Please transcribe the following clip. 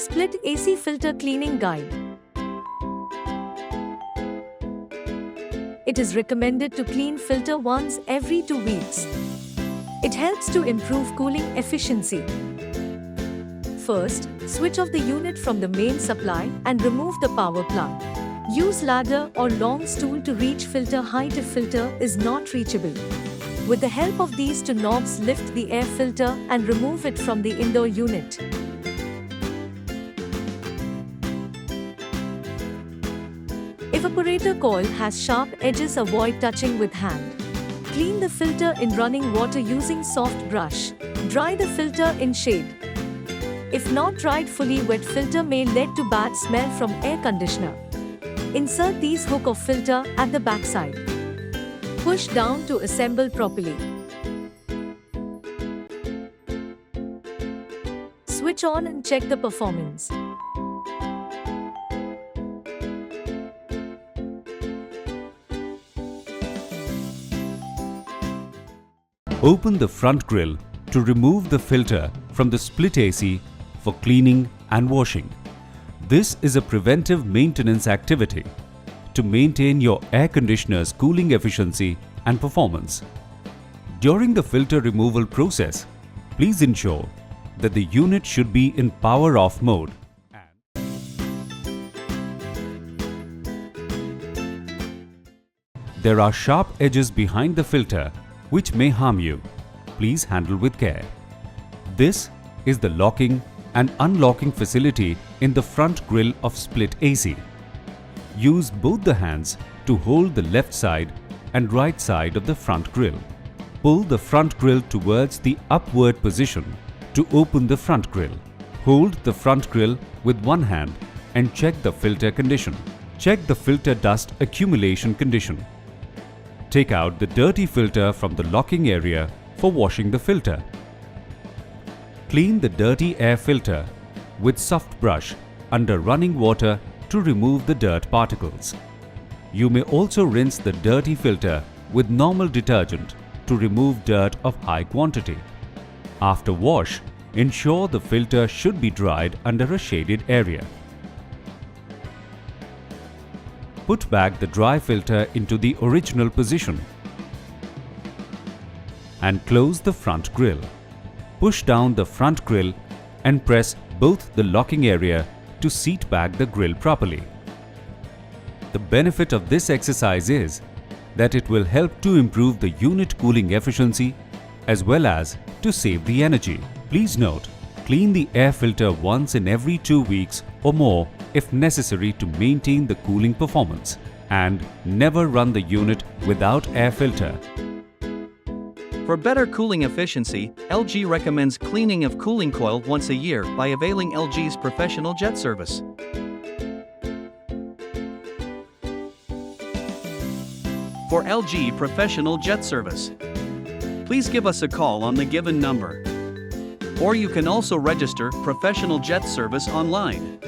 Split AC Filter Cleaning Guide. It is recommended to clean filter once every 2 weeks. It helps to improve cooling efficiency. First, switch off the unit from the main supply and remove the power plug. Use ladder or long stool to reach filter height if filter is not reachable. With the help of these two knobs, lift the air filter and remove it from the indoor unit. Evaporator coil has sharp edges, avoid touching with hand. Clean the filter in running water using soft brush. Dry the filter in shade. If not dried fully, wet filter may lead to bad smell from air conditioner. Insert these hook of filter at the back side. Push down to assemble properly. Switch on and check the performance. Open the front grille to remove the filter from the split AC for cleaning and washing. This is a preventive maintenance activity to maintain your air conditioner's cooling efficiency and performance. During the filter removal process, please ensure that the unit should be in power off mode. There are sharp edges behind the filter which may harm you. Please handle with care. This is the locking and unlocking facility in the front grille of split AC. Use both the hands to hold the left side and right side of the front grille. Pull the front grille towards the upward position to open the front grille. Hold the front grille with one hand and check the filter condition. Check the filter dust accumulation condition. Take out the dirty filter from the locking area for washing the filter. Clean the dirty air filter with soft brush under running water to remove the dirt particles. You may also rinse the dirty filter with normal detergent to remove dirt of high quantity. After wash, ensure the filter should be dried under a shaded area. Put back the dry filter into the original position and close the front grille. Push down the front grille and press both the locking area to seat back the grille properly. The benefit of this exercise is that it will help to improve the unit cooling efficiency as well as to save the energy. Please note, clean the air filter once in every 2 weeks or more if necessary to maintain the cooling performance, and never run the unit without air filter. For better cooling efficiency, LG recommends cleaning of cooling coil once a year by availing LG's professional jet service. For LG Professional Jet Service, please give us a call on the given number. Or you can also register Professional Jet Service online.